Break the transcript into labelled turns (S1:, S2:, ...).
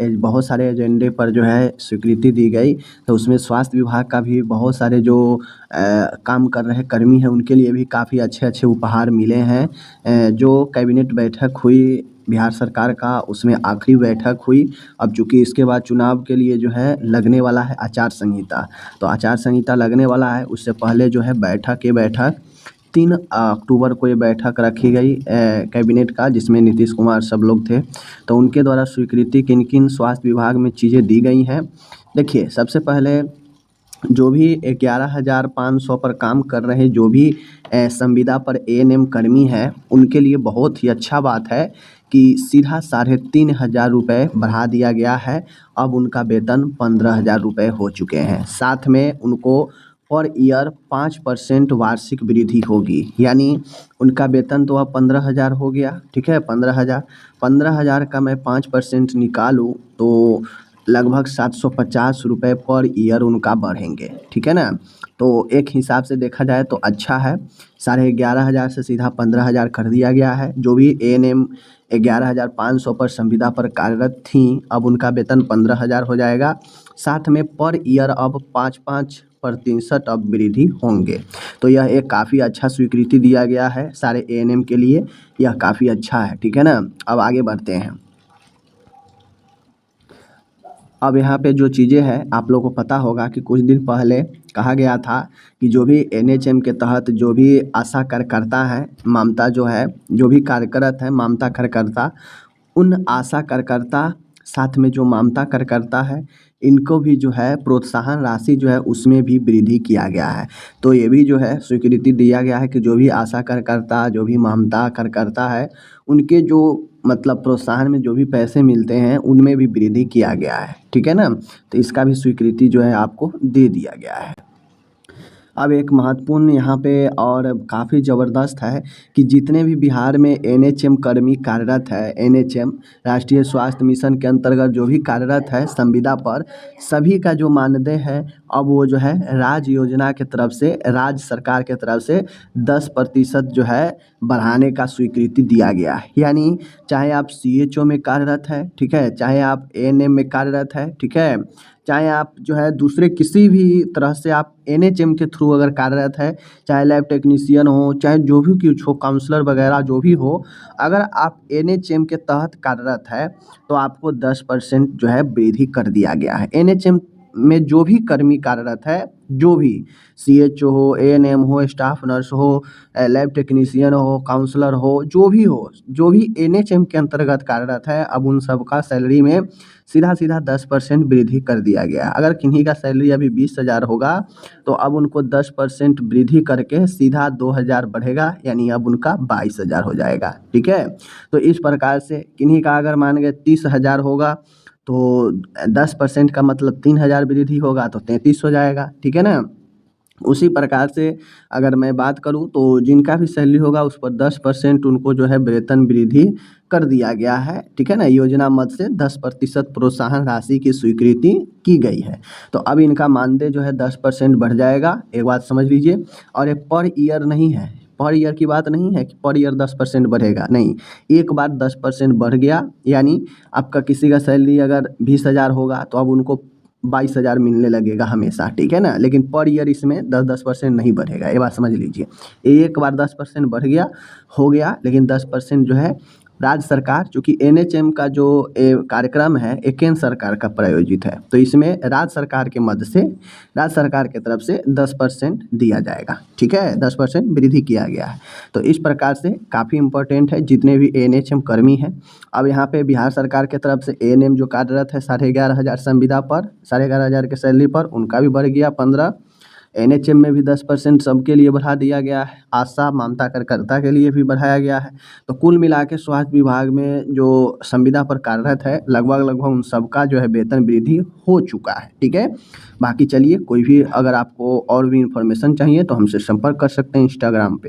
S1: बहुत सारे एजेंडे पर जो है स्वीकृति दी गई। तो उसमें स्वास्थ्य विभाग का भी बहुत सारे जो काम कर रहे कर्मी हैं उनके लिए भी काफ़ी अच्छे अच्छे उपहार मिले हैं। जो कैबिनेट बैठक हुई बिहार सरकार का, उसमें आखिरी बैठक हुई। अब चूँकि इसके बाद चुनाव के लिए जो है लगने वाला है आचार संहिता, तो आचार संहिता लगने वाला है, उससे पहले जो है बैठक 3 अक्टूबर को ये बैठक रखी गई कैबिनेट का, जिसमें नीतीश कुमार सब लोग थे। तो उनके द्वारा स्वीकृति किन किन स्वास्थ्य विभाग में चीज़ें दी गई हैं। देखिए, सबसे पहले जो भी 11,500 पर काम कर रहे जो भी संविदा पर एएनएम कर्मी हैं, उनके लिए बहुत ही अच्छा बात है कि सीधा 3,500 रुपये बढ़ा दिया गया है। अब उनका वेतन 15,000 रुपये हो चुके हैं। साथ में उनको पर ईयर 5% वार्षिक वृद्धि होगी, यानी उनका वेतन तो अब 15,000 हो गया, ठीक है। 15,000 का मैं 5% निकालूँ तो लगभग 750 रुपये पर ईयर उनका बढ़ेंगे, ठीक है ना। तो एक हिसाब से देखा जाए तो अच्छा है। 11,500 से सीधा 15,000 कर दिया गया है। जो भी एएनएम 11,500 पर संविदा पर कार्यरत थीं, अब उनका वेतन 15,000 हो जाएगा। साथ में पर ईयर अब 5% अब वृद्धि होंगे। तो यह एक काफ़ी अच्छा स्वीकृति दिया गया है सारे एएनएम के लिए, यह काफ़ी अच्छा है, ठीक है ना। अब आगे बढ़ते हैं। अब यहाँ पे जो चीज़ें हैं आप लोगों को पता होगा कि कुछ दिन पहले कहा गया था कि जो भी एनएचएम के तहत जो भी आशा कार्यकर्ता हैं, ममता जो है, जो भी कार्यरत है ममता कार्यकर्ता, उन आशा कार्यकर्ता साथ में जो ममता कार्यकर्ता है, इनको भी जो है प्रोत्साहन राशि जो है उसमें भी वृद्धि किया गया है। तो ये भी जो है स्वीकृति दिया गया है कि जो भी आशा कार्यकर्ता, जो भी ममता कार्यकर्ता है, उनके जो मतलब प्रोत्साहन में जो भी पैसे मिलते हैं उनमें भी वृद्धि किया गया है, ठीक है ना। तो इसका भी स्वीकृति जो है आपको दे दिया गया है। अब एक महत्वपूर्ण यहाँ पे और काफ़ी ज़बरदस्त है कि जितने भी बिहार में एनएचएम कर्मी कार्यरत है, एनएचएम राष्ट्रीय स्वास्थ्य मिशन के अंतर्गत जो भी कार्यरत है संविदा पर, सभी का जो मानदेय है अब वो जो है राज्य योजना के तरफ से, राज्य सरकार के तरफ से 10% जो है बढ़ाने का स्वीकृति दिया गया है। यानी चाहे आप सीएचओ में कार्यरत है, ठीक है, चाहे आप एएनएम में कार्यरत है, ठीक है, चाहे आप जो है दूसरे किसी भी तरह से आप एनएचएम के थ्रू अगर कार्यरत है, चाहे लैब टेक्नीशियन हो, चाहे जो भी कुछ हो, काउंसलर वगैरह जो भी हो, अगर आप एनएचएम के तहत कार्यरत है तो आपको 10% जो है वृद्धि कर दिया गया है। एनएचएम में जो भी कर्मी कार्यरत है, जो भी सीएचओ हो, एएनएम हो, स्टाफ नर्स हो, लैब टेक्नीशियन हो, काउंसलर हो, जो भी हो, जो भी एनएचएम के अंतर्गत कार्यरत है, अब उन सब का सैलरी में सीधा 10% वृद्धि कर दिया गया है। अगर किन्हीं का सैलरी अभी 20,000 होगा तो अब उनको 10% वृद्धि करके सीधा 2,000 बढ़ेगा, यानी अब उनका 22,000 हो जाएगा, ठीक है। तो इस प्रकार से किन्हीं का अगर मान गए 30,000 होगा तो 10% का मतलब 3,000 वृद्धि होगा तो 33 हो जाएगा, ठीक है ना। उसी प्रकार से अगर मैं बात करूं तो जिनका भी सैलरी होगा उस पर 10% उनको जो है वेतन वृद्धि कर दिया गया है, ठीक है ना। योजना मद से 10% प्रोत्साहन राशि की स्वीकृति की गई है। तो अब इनका मानदेय जो है 10% बढ़ जाएगा, एक बात समझ लीजिए। और ये पर ईयर नहीं है, पर ईयर की बात नहीं है कि पर ईयर 10% बढ़ेगा, नहीं, एक बार 10% बढ़ गया, यानी आपका किसी का सैलरी अगर 20,000 होगा तो अब उनको 22,000 मिलने लगेगा हमेशा, ठीक है ना। लेकिन पर ईयर इसमें 10% नहीं बढ़ेगा, ये बात समझ लीजिए। एक बार 10% बढ़ गया, हो गया, लेकिन 10% जो है राज्य सरकार, चूँकि एनएचएम का जो कार्यक्रम है ये केंद्र सरकार का प्रायोजित है, तो इसमें राज्य सरकार के मद से, राज्य सरकार की तरफ से 10% दिया जाएगा, ठीक है, 10% वृद्धि किया गया है। तो इस प्रकार से काफ़ी इम्पोर्टेंट है जितने भी एएनएम कर्मी हैं। अब यहाँ पे बिहार सरकार की तरफ से एएनएम जो कार्यरत है 11,500 संविदा पर, 11,500 के सैलरी पर, उनका भी बढ़ गया 15। एनएचएम में भी 10% सबके लिए बढ़ा दिया गया है, आशा ममता कार्यकर्ता के लिए भी बढ़ाया गया है। तो कुल मिला के स्वास्थ्य विभाग में जो संविदा पर कार्यरत है लगभग उन सबका जो है वेतन वृद्धि हो चुका है, ठीक है। बाकी चलिए, कोई भी अगर आपको और भी इन्फॉर्मेशन चाहिए तो हमसे संपर्क कर सकते हैं इंस्टाग्राम पे।